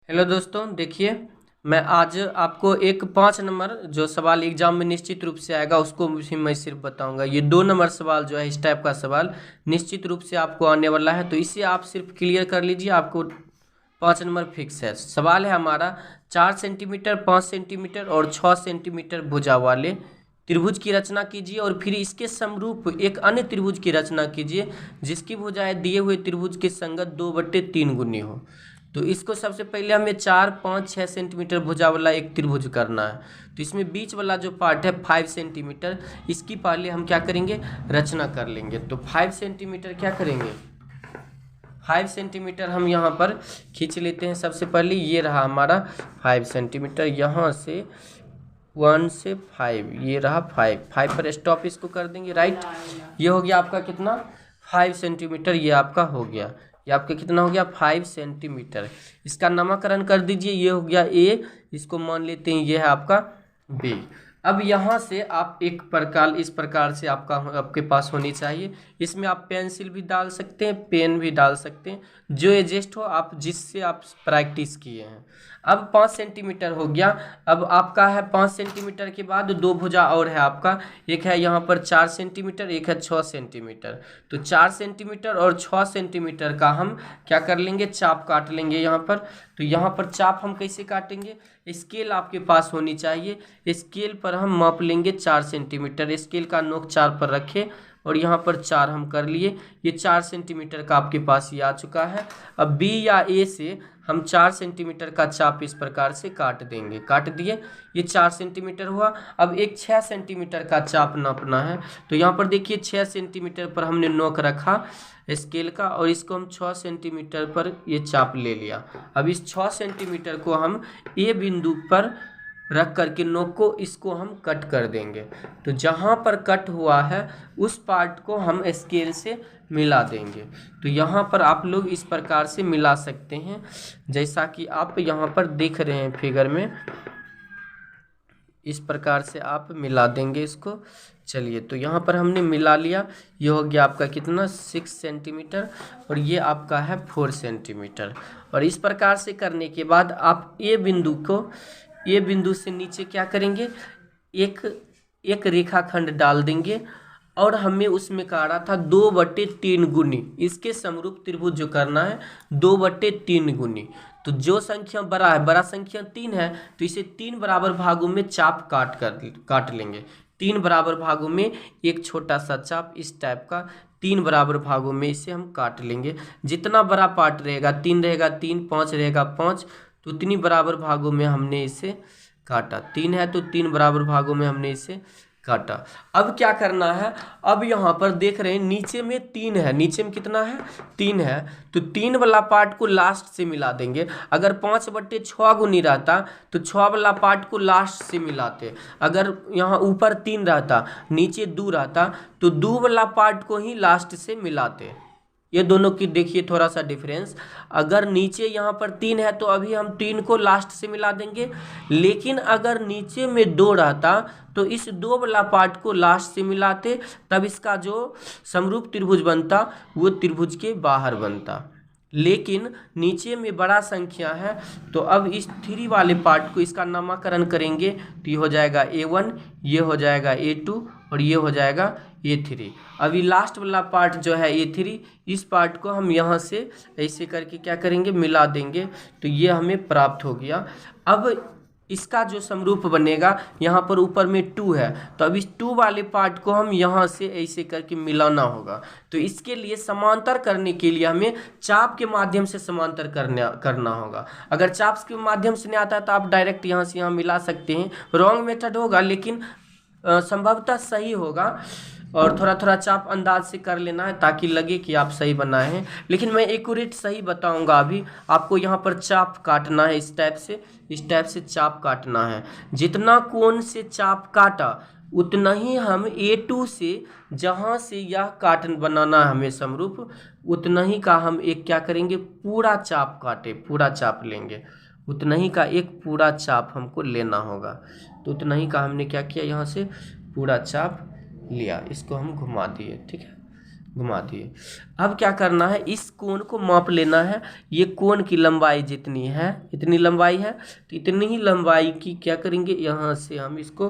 Hello दोस्तों, देखिए मैं आज आपको एक 5 नंबर जो सवाल एग्जाम में निश्चित रूप से आएगा उसको भी मैं सिर्फ बताऊंगा। ये 2 नंबर सवाल जो है इस टाइप का सवाल निश्चित रूप से आपको आने वाला है, तो इसे आप सिर्फ क्लियर कर लीजिए। आपको 5 नंबर फिक्स है। सवाल है हमारा 4 सेंटीमीटर, 5 सेंटीमीटर और 6 सेंटीमीटर भुजा वाले त्रिभुज की रचना कीजिए और फिर इसके समरूप एक अन्य त्रिभुज की रचना कीजिए जिसकी भुजाएं दिए हुए त्रिभुज के संगत 2/3 गुनी हो। तो इसको सबसे पहले हमें 4, 5, 6 सेंटीमीटर भुजा वाला एक त्रिभुज करना है। तो इसमें बीच वाला जो पार्ट है 5 सेंटीमीटर, इसकी पहले हम क्या करेंगे, रचना कर लेंगे। तो 5 सेंटीमीटर क्या करेंगे, 5 सेंटीमीटर हम यहाँ पर खींच लेते हैं। सबसे पहले ये रहा हमारा 5 सेंटीमीटर, यहाँ से 1 से 5, ये रहा 5 पर स्टॉप इसको कर देंगे, राइट। ये हो गया आपका कितना, 5 सेंटीमीटर, ये आपका हो गया। ये आपका कितना हो गया, 5 सेंटीमीटर। इसका नामकरण कर दीजिए, ये हो गया ए, इसको मान लेते हैं ये है आपका बी। अब यहाँ से आप एक प्रकार इस प्रकार से आपके पास होनी चाहिए। इसमें आप पेंसिल भी डाल सकते हैं, पेन भी डाल सकते हैं, जो एडजस्ट हो आप जिससे आप प्रैक्टिस किए हैं। अब 5 सेंटीमीटर हो गया। अब आपका है 5 सेंटीमीटर के बाद 2 भुजा और है आपका, एक है यहाँ पर 4 सेंटीमीटर, एक है 6 सेंटीमीटर। तो 4 सेंटीमीटर और 6 सेंटीमीटर का हम क्या कर लेंगे, चाप काट लेंगे यहाँ पर। तो यहाँ पर चाप हम कैसे काटेंगे, स्केल आपके पास होनी चाहिए। स्केल पर हम माप लेंगे 4 सेंटीमीटर, स्केल का नोक 4 पर रखें और यहाँ पर 4 हम कर लिए। ये 4 सेंटीमीटर का आपके पास ये आ चुका है। अब बी या ए से हम 4 सेंटीमीटर का चाप इस प्रकार से काट देंगे, काट दिए, ये 4 सेंटीमीटर हुआ। अब एक 6 सेंटीमीटर का चाप नापना है। तो यहाँ पर देखिए 6 सेंटीमीटर पर हमने नोक रखा स्केल का और इसको हम 6 सेंटीमीटर पर ये चाप ले लिया। अब इस 6 सेंटीमीटर को हम ए बिंदु पर रख करके नोक को इसको हम कट कर देंगे। तो जहाँ पर कट हुआ है उस पार्ट को हम स्केल से मिला देंगे। तो यहाँ पर आप लोग इस प्रकार से मिला सकते हैं, जैसा कि आप यहाँ पर देख रहे हैं फिगर में, इस प्रकार से आप मिला देंगे इसको। चलिए, तो यहाँ पर हमने मिला लिया। ये हो गया आपका कितना, 6 सेंटीमीटर और ये आपका है 4 सेंटीमीटर। और इस प्रकार से करने के बाद आप ए बिंदु से नीचे क्या करेंगे, एक रेखाखंड डाल देंगे और हमें उसमें कहा था 2/3 गुनी। इसके समरूप त्रिभुज जो करना है 2/3 गुनी। तो जो संख्या बड़ा है, बड़ा संख्या 3 है, तो इसे 3 बराबर भागों में चाप काट लेंगे। 3 बराबर भागों में एक छोटा सा चाप इस टाइप का 3 बराबर भागों में इसे हम काट लेंगे। जितना बड़ा पार्ट रहेगा, 3 रहेगा 3, 5 रहेगा 5, तो उतनी बराबर भागों में हमने इसे काटा। 3 है तो 3 बराबर भागों में हमने इसे काटा। अब क्या करना है, अब यहाँ पर देख रहे हैं नीचे में 3 है, नीचे में कितना है, 3 है। तो 3 वाला पार्ट को लास्ट से मिला देंगे। अगर 5/6 गुनी रहता तो 6 वाला पार्ट को लास्ट से मिलाते। अगर यहाँ ऊपर 3 रहता, नीचे 2 रहता, तो 2 वाला पार्ट को ही लास्ट से मिलाते। ये दोनों की देखिए थोड़ा सा डिफरेंस। अगर नीचे यहाँ पर 3 है तो अभी हम 3 को लास्ट से मिला देंगे, लेकिन अगर नीचे में 2 रहता तो इस 2 वाला पार्ट को लास्ट से मिलाते, तब इसका जो समरूप त्रिभुज बनता वो त्रिभुज के बाहर बनता। लेकिन नीचे में बड़ा संख्या है, तो अब इस 3 वाले पार्ट को इसका नामकरण करेंगे तो ये हो जाएगा A1, ये हो जाएगा A2 और ये हो जाएगा A3। अभी लास्ट वाला पार्ट जो है A3, इस पार्ट को हम यहाँ से ऐसे करके क्या करेंगे, मिला देंगे। तो ये हमें प्राप्त हो गया। अब इसका जो समरूप बनेगा, यहाँ पर ऊपर में 2 है, तो अब इस 2 वाले पार्ट को हम यहाँ से ऐसे करके मिलाना होगा। तो इसके लिए समांतर करने के लिए हमें चाप के माध्यम से समांतर करना होगा। अगर चाप के माध्यम से नहीं आता है तो आप डायरेक्ट यहाँ से यहाँ मिला सकते हैं। रॉन्ग मेथड होगा लेकिन संभवतः सही होगा, और थोड़ा थोड़ा चाप अंदाज से कर लेना है ताकि लगे कि आप सही बनाए हैं। लेकिन मैं एक्यूरेट सही बताऊंगा। अभी आपको यहाँ पर चाप काटना है, इस टाइप से चाप काटना है। जितना कोण से चाप काटा उतना ही हम A2 से, जहाँ से यह काटन बनाना है हमें समरूप, उतना ही का हम एक क्या करेंगे, पूरा चाप काटे, पूरा चाप लेंगे। उतना ही का एक पूरा चाप हमको लेना होगा। तो उतना ही का हमने क्या किया, यहाँ से पूरा चाप लिया, इसको हम घुमा दिए, ठीक है। घुमा दिए। अब क्या करना है, इस कोण को माप लेना है। ये कोण की लंबाई जितनी है, इतनी लंबाई है, तो इतनी ही लंबाई की क्या करेंगे, यहाँ से हम इसको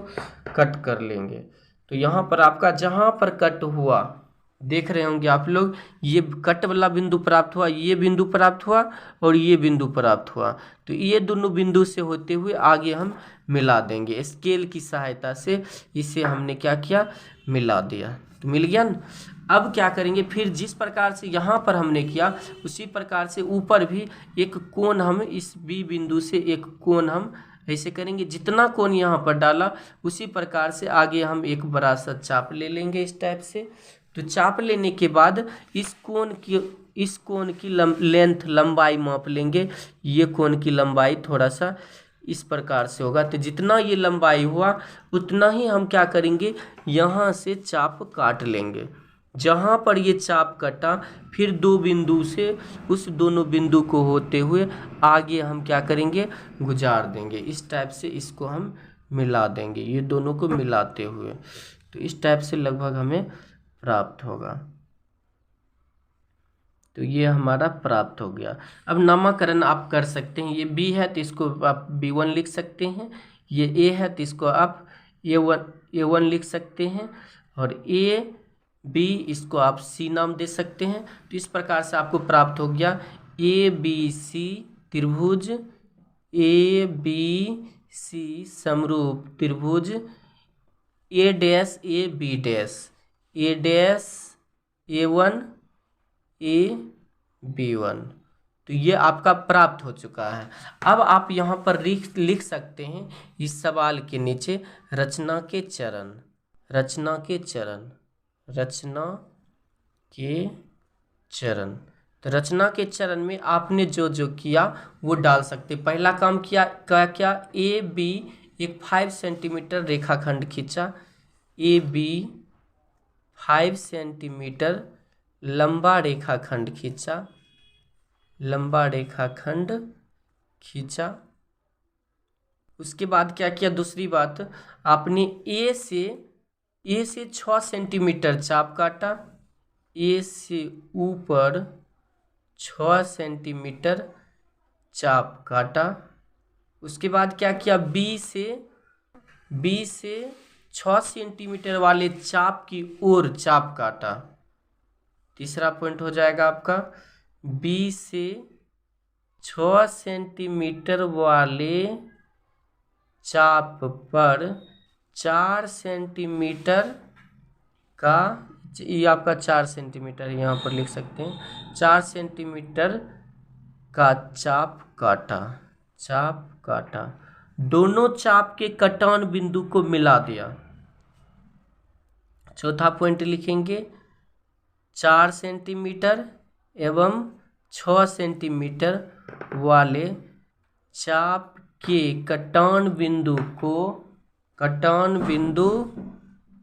कट कर लेंगे। तो यहाँ पर आपका जहाँ पर कट हुआ देख रहे होंगे आप लोग, ये कट वाला बिंदु प्राप्त हुआ, ये बिंदु प्राप्त हुआ और ये बिंदु प्राप्त हुआ। तो ये दोनों बिंदु से होते हुए आगे हम मिला देंगे स्केल की सहायता से। इसे हमने क्या किया, मिला दिया, तो मिल गया ना। अब क्या करेंगे, फिर जिस प्रकार से यहाँ पर हमने किया उसी प्रकार से ऊपर भी एक कोण हम इस बी बिंदु से एक कोण हम ऐसे करेंगे। जितना कोण यहाँ पर डाला उसी प्रकार से आगे हम एक बड़ा सा चाप ले लेंगे इस टाइप से। तो चाप लेने के बाद इस कोण की लेंथ लंबाई माप लेंगे। ये कोण की लंबाई थोड़ा सा इस प्रकार से होगा। तो जितना ये लंबाई हुआ उतना ही हम क्या करेंगे, यहाँ से चाप काट लेंगे। जहाँ पर ये चाप कटा फिर दो बिंदु से उस दोनों बिंदु को होते हुए आगे हम क्या करेंगे, गुजार देंगे। इस टाइप से इसको हम मिला देंगे, ये दोनों को मिलाते हुए। तो इस टाइप से लगभग हमें प्राप्त होगा। तो ये हमारा प्राप्त हो गया। अब नामकरण आप कर सकते हैं। ये बी है तो इसको आप B1 लिख सकते हैं, ये ए है तो इसको आप A1 लिख सकते हैं, और ए बी इसको आप सी नाम दे सकते हैं। तो इस प्रकार से आपको प्राप्त हो गया ABC त्रिभुज, ABC समरूप त्रिभुज A dash A B dash, A dash A1 A B1। तो ये आपका प्राप्त हो चुका है। अब आप यहाँ पर लिख सकते हैं इस सवाल के नीचे रचना के चरण, रचना के चरण, रचना के चरण। तो रचना के चरण में आपने जो जो किया वो डाल सकते। पहला काम किया क्या, ए बी एक 5 सेंटीमीटर रेखाखंड खींचा, ए बी 5 सेंटीमीटर लंबा रेखाखंड खींचा, लंबा रेखाखंड खींचा। उसके बाद क्या किया, दूसरी बात आपने ए से 6 सेंटीमीटर चाप काटा, ए से ऊपर 6 सेंटीमीटर चाप काटा। उसके बाद क्या किया, बी से 6 सेंटीमीटर वाले चाप की ओर चाप काटा। तीसरा पॉइंट हो जाएगा आपका, बी से 6 सेंटीमीटर वाले चाप पर 4 सेंटीमीटर का, ये आपका 4 सेंटीमीटर यहाँ पर लिख सकते हैं, 4 सेंटीमीटर का चाप काटा, चाप काटा। दोनों चाप के कटान बिंदु को मिला दिया। चौथा पॉइंट लिखेंगे 4 सेंटीमीटर एवं 6 सेंटीमीटर वाले चाप के कटान बिंदु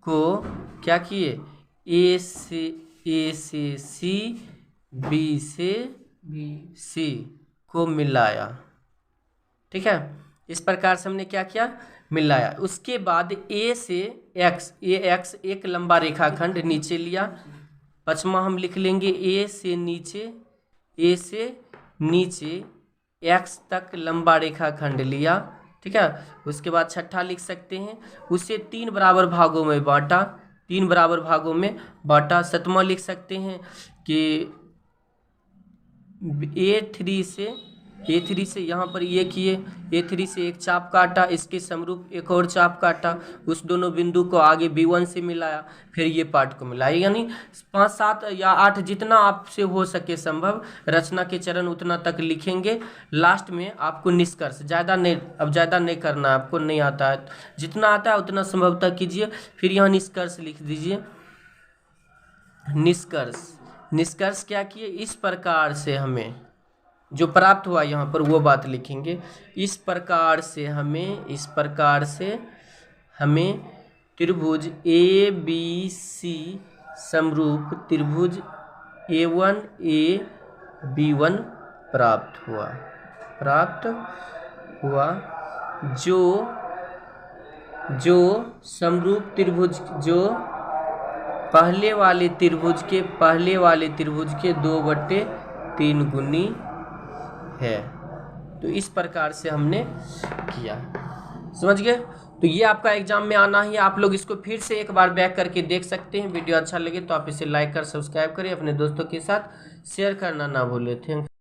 को क्या किए, ए से सी, बी से सी को मिलाया। ठीक है, इस प्रकार से हमने क्या किया, मिलाया। उसके बाद ए से एक्स, एक लंबा रेखाखंड नीचे लिया। पांचवा हम लिख लेंगे ए से नीचे एक्स तक लंबा रेखाखंड लिया। ठीक है, उसके बाद छठा लिख सकते हैं, उसे 3 बराबर भागों में बांटा, 3 बराबर भागों में बांटा। सातवां लिख सकते हैं कि A3 से यहाँ पर ये किए, A3 से एक चाप काटा, इसके समरूप एक और चाप काटा, उस दोनों बिंदु को आगे B1 से मिलाया, फिर ये पार्ट को मिलाया। यानी 5, 7 या 8 जितना आपसे हो सके संभव रचना के चरण उतना तक लिखेंगे। लास्ट में आपको निष्कर्ष, ज़्यादा नहीं करना है, आपको नहीं आता है, जितना आता है उतना संभवतः कीजिए। फिर यहाँ निष्कर्ष लिख दीजिए। निष्कर्ष क्या किए, इस प्रकार से हमें जो प्राप्त हुआ यहाँ पर वो बात लिखेंगे। इस प्रकार से हमें त्रिभुज ABC समरूप त्रिभुज A1 A B1 प्राप्त हुआ, जो समरूप त्रिभुज, जो पहले वाले त्रिभुज के 2/3 गुनी है। तो इस प्रकार से हमने किया, समझ गए। तो ये आपका एग्जाम में आना ही है। आप लोग इसको फिर से एक बार बैक करके देख सकते हैं। वीडियो अच्छा लगे तो आप इसे लाइक कर सब्सक्राइब करें, अपने दोस्तों के साथ शेयर करना ना भूलें। थैंक